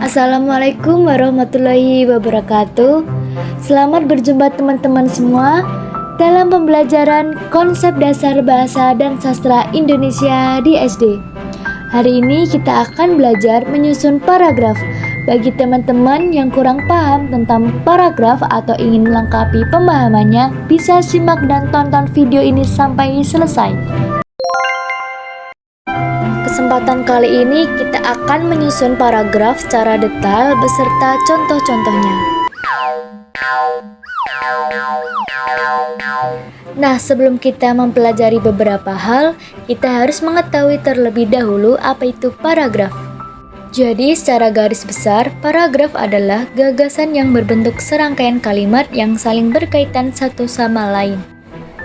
Assalamualaikum warahmatullahi wabarakatuh. Selamat berjumpa teman-teman semua dalam pembelajaran konsep dasar bahasa dan sastra Indonesia di SD. Hari ini kita akan belajar menyusun paragraf. Bagi teman-teman yang kurang paham tentang paragraf atau ingin melengkapi pemahamannya, bisa simak dan tonton video ini sampai selesai. Kesempatan kali ini kita akan menyusun paragraf secara detail beserta contoh-contohnya. Nah, sebelum kita mempelajari beberapa hal, kita harus mengetahui terlebih dahulu apa itu paragraf. Jadi, secara garis besar, paragraf adalah gagasan yang berbentuk serangkaian kalimat yang saling berkaitan satu sama lain.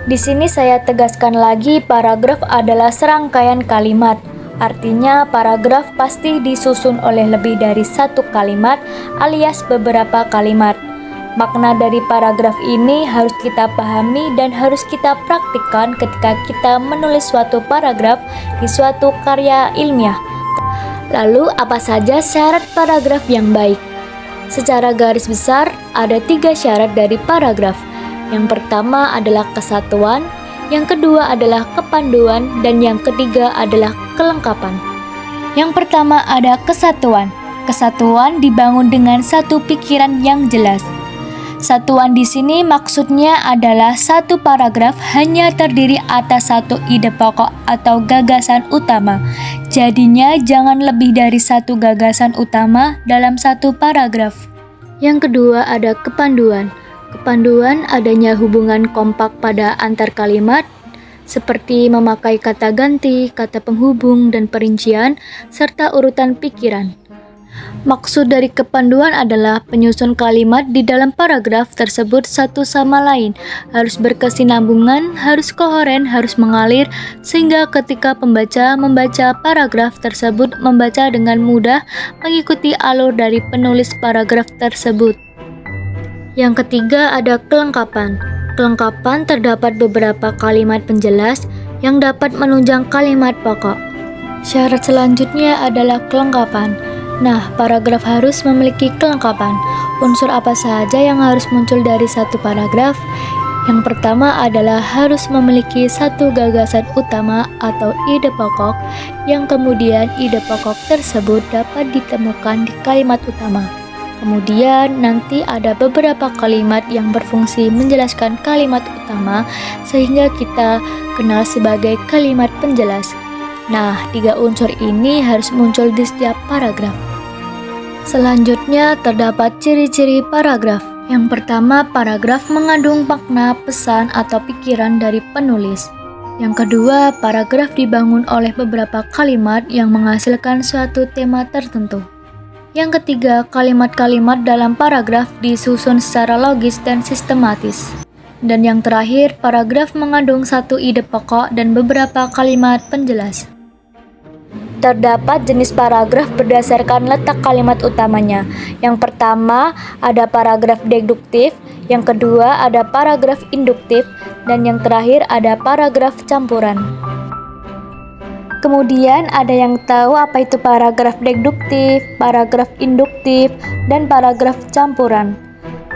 Di sini saya tegaskan lagi, paragraf adalah serangkaian kalimat. Artinya, paragraf pasti disusun oleh lebih dari satu kalimat alias beberapa kalimat. Makna dari paragraf ini harus kita pahami dan harus kita praktikkan ketika kita menulis suatu paragraf di suatu karya ilmiah. Lalu, apa saja syarat paragraf yang baik? Secara garis besar, ada 3 syarat dari paragraf. Yang pertama adalah kesatuan, yang kedua adalah kepanduan, dan yang ketiga adalah kelengkapan. Yang pertama ada kesatuan. Kesatuan dibangun dengan satu pikiran yang jelas. Satuan di sini maksudnya adalah satu paragraf hanya terdiri atas satu ide pokok atau gagasan utama. Jadinya jangan lebih dari satu gagasan utama dalam satu paragraf. Yang kedua ada kepanduan. Kepanduan adanya hubungan kompak pada antar kalimat, seperti memakai kata ganti, kata penghubung, dan perincian, serta urutan pikiran. Maksud dari kepanduan adalah penyusun kalimat di dalam paragraf tersebut satu sama lain, harus berkesinambungan, harus koheren, harus mengalir, sehingga ketika pembaca membaca paragraf tersebut membaca dengan mudah mengikuti alur dari penulis paragraf tersebut. Yang ketiga ada kelengkapan. Kelengkapan terdapat beberapa kalimat penjelas yang dapat menunjang kalimat pokok. Syarat selanjutnya adalah kelengkapan. Nah, paragraf harus memiliki kelengkapan. Unsur apa saja yang harus muncul dari satu paragraf? Yang pertama adalah harus memiliki satu gagasan utama atau ide pokok, yang kemudian ide pokok tersebut dapat ditemukan di kalimat utama. Kemudian nanti ada beberapa kalimat yang berfungsi menjelaskan kalimat utama sehingga kita kenal sebagai kalimat penjelas. Nah, 3 unsur ini harus muncul di setiap paragraf. Selanjutnya terdapat ciri-ciri paragraf. Yang pertama, paragraf mengandung makna, pesan, atau pikiran dari penulis. Yang kedua, paragraf dibangun oleh beberapa kalimat yang menghasilkan suatu tema tertentu. Yang ketiga, kalimat-kalimat dalam paragraf disusun secara logis dan sistematis. Dan yang terakhir, paragraf mengandung satu ide pokok dan beberapa kalimat penjelas. Terdapat jenis paragraf berdasarkan letak kalimat utamanya. Yang pertama, ada paragraf deduktif, yang kedua ada paragraf induktif, dan yang terakhir ada paragraf campuran. Kemudian ada yang tahu apa itu paragraf deduktif, paragraf induktif, dan paragraf campuran.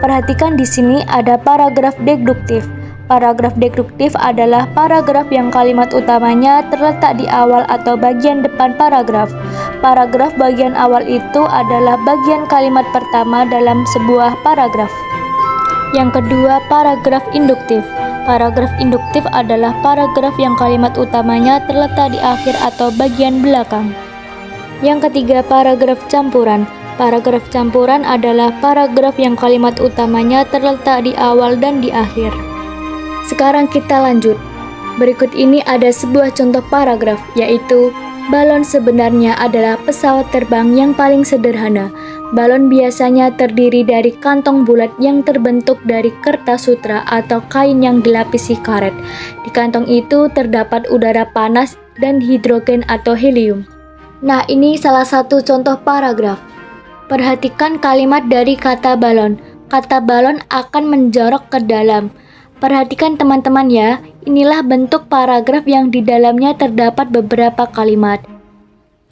Perhatikan di sini ada paragraf deduktif. Paragraf deduktif adalah paragraf yang kalimat utamanya terletak di awal atau bagian depan paragraf. Paragraf bagian awal itu adalah bagian kalimat pertama dalam sebuah paragraf. Yang kedua, paragraf induktif. Paragraf induktif adalah paragraf yang kalimat utamanya terletak di akhir atau bagian belakang. Yang ketiga, paragraf campuran. Paragraf campuran adalah paragraf yang kalimat utamanya terletak di awal dan di akhir. Sekarang kita lanjut. Berikut ini ada sebuah contoh paragraf, yaitu balon sebenarnya adalah pesawat terbang yang paling sederhana. Balon biasanya terdiri dari kantong bulat yang terbentuk dari kertas sutra atau kain yang dilapisi karet. Di kantong itu terdapat udara panas dan hidrogen atau helium. Nah, ini salah satu contoh paragraf. Perhatikan kalimat dari kata balon. Kata balon akan menjorok ke dalam. Perhatikan teman-teman ya, inilah bentuk paragraf yang di dalamnya terdapat beberapa kalimat.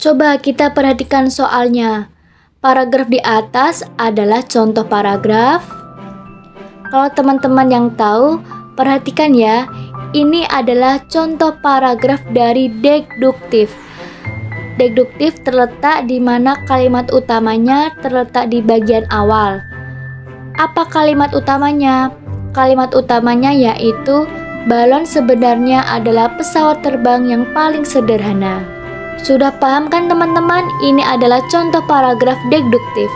Coba kita perhatikan soalnya. Paragraf di atas adalah contoh paragraf. Kalau teman-teman yang tahu, perhatikan ya, ini adalah contoh paragraf dari deduktif. Deduktif terletak di mana kalimat utamanya terletak di bagian awal. Apa kalimat utamanya? Kalimat utamanya yaitu, balon sebenarnya adalah pesawat terbang yang paling sederhana. Sudah paham kan teman-teman? Ini adalah contoh paragraf deduktif.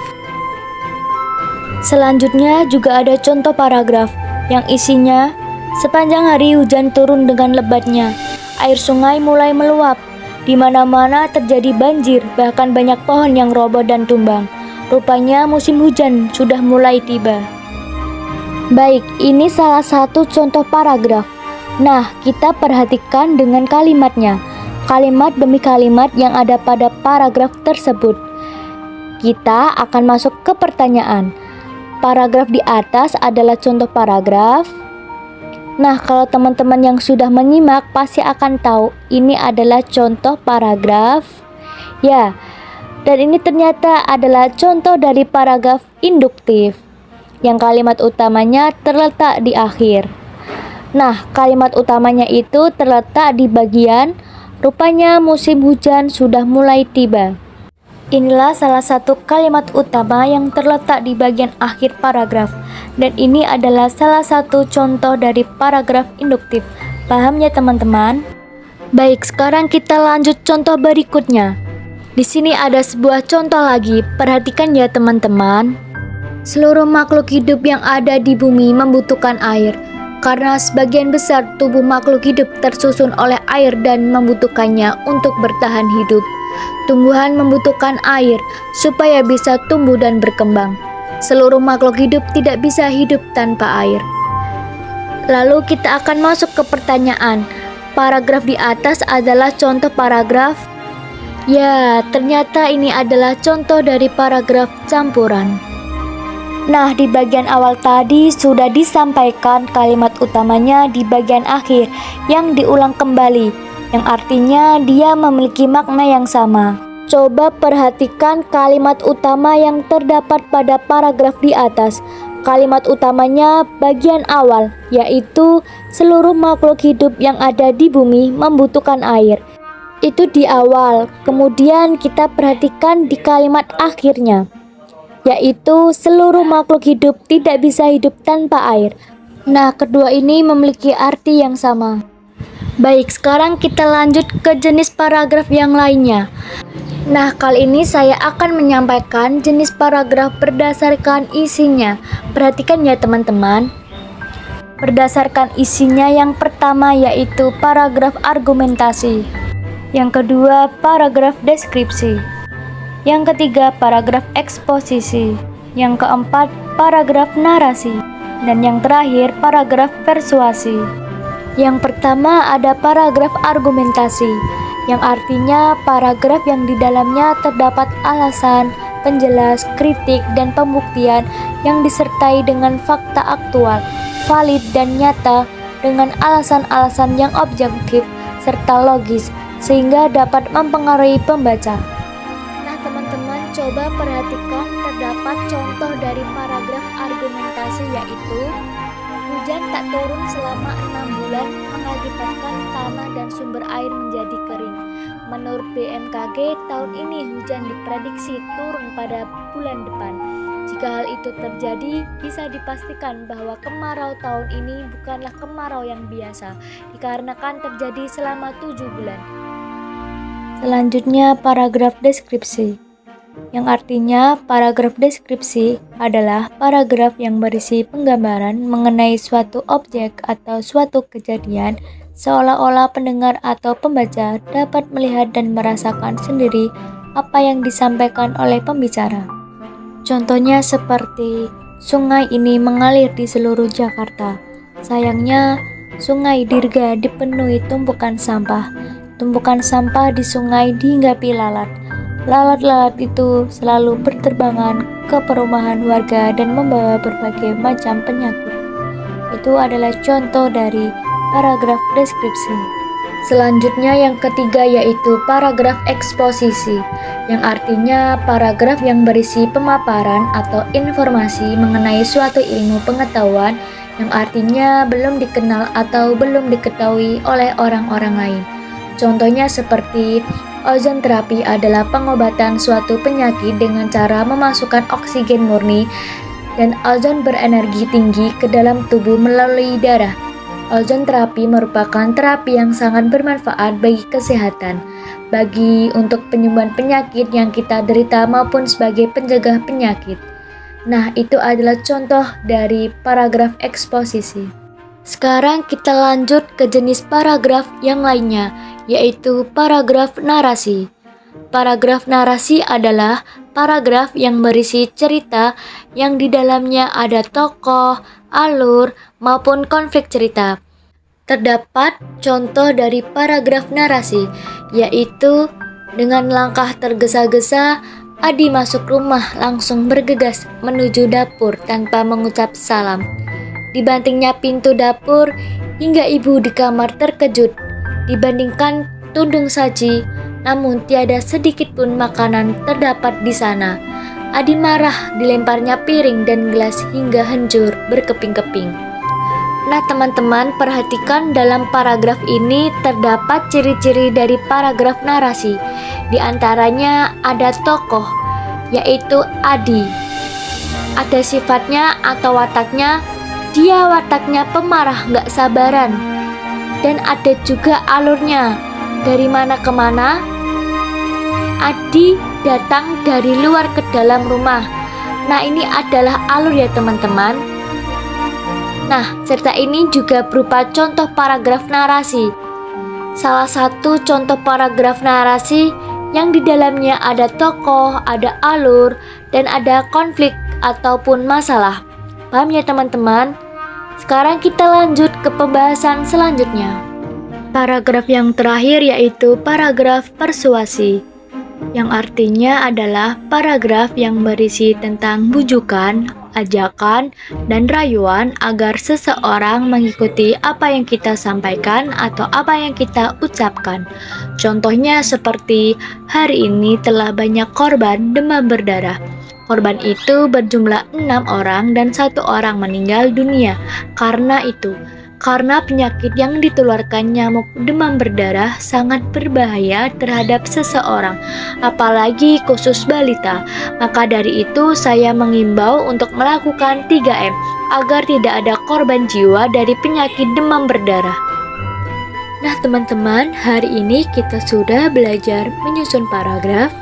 Selanjutnya juga ada contoh paragraf yang isinya, sepanjang hari hujan turun dengan lebatnya, air sungai mulai meluap, di mana-mana terjadi banjir, bahkan banyak pohon yang roboh dan tumbang. Rupanya musim hujan sudah mulai tiba. Baik, ini salah satu contoh paragraf. Nah, kita perhatikan dengan kalimatnya. Kalimat demi kalimat yang ada pada paragraf tersebut. Kita akan masuk ke pertanyaan. Paragraf di atas adalah contoh paragraf. Nah, kalau teman-teman yang sudah menyimak pasti akan tahu ini adalah contoh paragraf. Ya, dan ini ternyata adalah contoh dari paragraf induktif yang kalimat utamanya terletak di akhir. Nah, kalimat utamanya itu terletak di bagian rupanya musim hujan sudah mulai tiba. Inilah salah satu kalimat utama yang terletak di bagian akhir paragraf. Dan ini adalah salah satu contoh dari paragraf induktif. Paham ya teman-teman? Baik, sekarang kita lanjut contoh berikutnya. Di sini ada sebuah contoh lagi. Perhatikan ya teman-teman. Seluruh makhluk hidup yang ada di bumi membutuhkan air. Karena sebagian besar tubuh makhluk hidup tersusun oleh air dan membutuhkannya untuk bertahan hidup. Tumbuhan membutuhkan air supaya bisa tumbuh dan berkembang. Seluruh makhluk hidup tidak bisa hidup tanpa air. Lalu kita akan masuk ke pertanyaan. Paragraf di atas adalah contoh paragraf. Ya, ternyata ini adalah contoh dari paragraf campuran. Nah, di bagian awal tadi sudah disampaikan kalimat utamanya di bagian akhir yang diulang kembali, yang artinya dia memiliki makna yang sama. Coba perhatikan kalimat utama yang terdapat pada paragraf di atas. Kalimat utamanya bagian awal, yaitu seluruh makhluk hidup yang ada di bumi membutuhkan air. Itu di awal, kemudian kita perhatikan di kalimat akhirnya, yaitu seluruh makhluk hidup tidak bisa hidup tanpa air. Nah, kedua ini memiliki arti yang sama. Baik, sekarang kita lanjut ke jenis paragraf yang lainnya. Nah, kali ini saya akan menyampaikan jenis paragraf berdasarkan isinya. Perhatikan ya teman-teman. Berdasarkan isinya, yang pertama yaitu paragraf argumentasi. Yang kedua, paragraf deskripsi. Yang ketiga, paragraf eksposisi. Yang keempat, paragraf narasi. Dan yang terakhir, paragraf persuasi. Yang pertama ada paragraf argumentasi, yang artinya paragraf yang di dalamnya terdapat alasan, penjelas, kritik, dan pembuktian yang disertai dengan fakta aktual, valid, dan nyata dengan alasan-alasan yang objektif serta logis sehingga dapat mempengaruhi pembaca. Nah teman-teman, coba perhatikan terdapat contoh dari paragraf argumentasi, yaitu hujan tak turun selama 6 bulan mengakibatkan tanah dan sumber air menjadi kering. Menurut BMKG, tahun ini hujan diprediksi turun pada bulan depan. Jika hal itu terjadi, bisa dipastikan bahwa kemarau tahun ini bukanlah kemarau yang biasa, dikarenakan terjadi selama 7 bulan. Selanjutnya, paragraf deskripsi, yang artinya paragraf deskripsi adalah paragraf yang berisi penggambaran mengenai suatu objek atau suatu kejadian, seolah-olah pendengar atau pembaca dapat melihat dan merasakan sendiri apa yang disampaikan oleh pembicara. Contohnya seperti, sungai ini mengalir di seluruh Jakarta. Sayangnya, sungai Dirga dipenuhi tumpukan sampah. Tumpukan sampah di sungai dihinggapi lalat. Lalat-lalat itu selalu berterbangan ke perumahan warga dan membawa berbagai macam penyakit. Itu adalah contoh dari paragraf deskripsi. Selanjutnya yang ketiga yaitu paragraf eksposisi, yang artinya paragraf yang berisi pemaparan atau informasi mengenai suatu ilmu pengetahuan yang artinya belum dikenal atau belum diketahui oleh orang-orang lain. Contohnya seperti ozon terapi adalah pengobatan suatu penyakit dengan cara memasukkan oksigen murni dan ozon berenergi tinggi ke dalam tubuh melalui darah. Ozon terapi merupakan terapi yang sangat bermanfaat bagi kesehatan, untuk penyembuhan penyakit yang kita derita maupun sebagai pencegah penyakit. Nah, itu adalah contoh dari paragraf eksposisi. Sekarang kita lanjut ke jenis paragraf yang lainnya, yaitu paragraf narasi. Paragraf narasi adalah paragraf yang berisi cerita yang di dalamnya ada tokoh, alur, maupun konflik cerita. Terdapat contoh dari paragraf narasi, yaitu dengan langkah tergesa-gesa, Adi masuk rumah langsung bergegas menuju dapur tanpa mengucap salam. Dibantingnya pintu dapur hingga ibu di kamar terkejut. Dibandingkan tudung saji, namun tiada sedikit pun makanan terdapat di sana. Adi marah dilemparnya piring dan gelas hingga hancur berkeping-keping. Nah teman-teman, perhatikan dalam paragraf ini terdapat ciri-ciri dari paragraf narasi. Di antaranya ada tokoh, yaitu Adi. Ada sifatnya atau wataknya, dia wataknya pemarah gak sabaran. Dan ada juga alurnya, dari mana ke mana. Adi datang dari luar ke dalam rumah. Nah ini adalah alur ya teman-teman. Nah cerita ini juga berupa contoh paragraf narasi. Salah satu contoh paragraf narasi yang di dalamnya ada tokoh, ada alur, dan ada konflik ataupun masalah. Paham ya teman-teman? Sekarang kita lanjut ke pembahasan selanjutnya. Paragraf yang terakhir yaitu paragraf persuasi, yang artinya adalah paragraf yang berisi tentang bujukan, ajakan, dan rayuan agar seseorang mengikuti apa yang kita sampaikan atau apa yang kita ucapkan. Contohnya seperti, hari ini telah banyak korban demam berdarah. Korban itu berjumlah 6 orang dan 1 orang meninggal dunia karena penyakit yang ditularkan nyamuk demam berdarah sangat berbahaya terhadap seseorang, apalagi khusus balita. Maka dari itu saya mengimbau untuk melakukan 3M agar tidak ada korban jiwa dari penyakit demam berdarah. Nah teman-teman, hari ini kita sudah belajar menyusun paragraf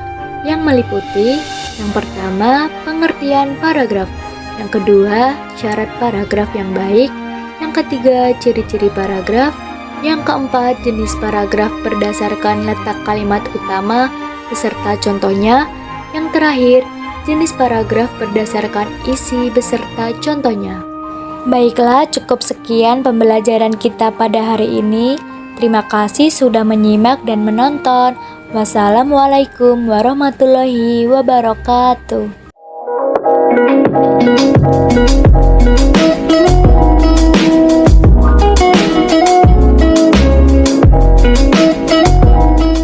yang meliputi yang pertama, pengertian paragraf, yang kedua, syarat paragraf yang baik, yang ketiga, ciri-ciri paragraf, yang keempat, jenis paragraf berdasarkan letak kalimat utama beserta contohnya, yang terakhir, jenis paragraf berdasarkan isi beserta contohnya. Baiklah, cukup sekian pembelajaran kita pada hari ini. Terima kasih sudah menyimak dan menonton. Wassalamualaikum warahmatullahi wabarakatuh.